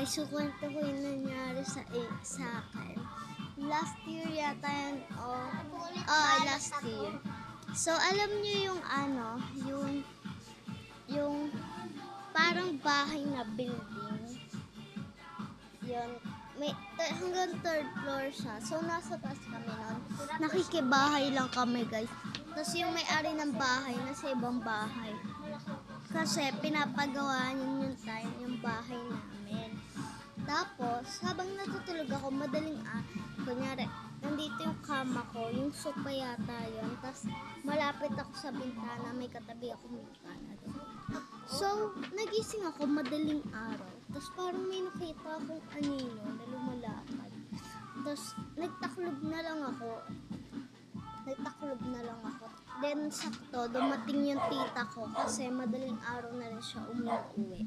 May sukwento ko yung nangyari sa akin. Last year yata yan, last year. So, alam niyo yung yung parang bahay na building. Yun, hanggang third floor siya. So, nasa taas kami nun. Nakikibahay lang kami, guys. Tapos yung may-ari ng bahay, nasa ibang bahay. Kasi pinapagawa niya yung time, yung bahay namin. Tapos, habang natutulog ako, kunyari, nandito yung kama ko, yung sofa yata yun. Tapos, malapit ako sa bintana, may katabi akong bintana doon. So, nagising ako madaling araw. Tapos, parang may nakita akong anino na lumalakad. Tapos, nagtaklob na lang ako. Then, sakto, dumating yung tita ko kasi madaling araw na rin siya umuwi.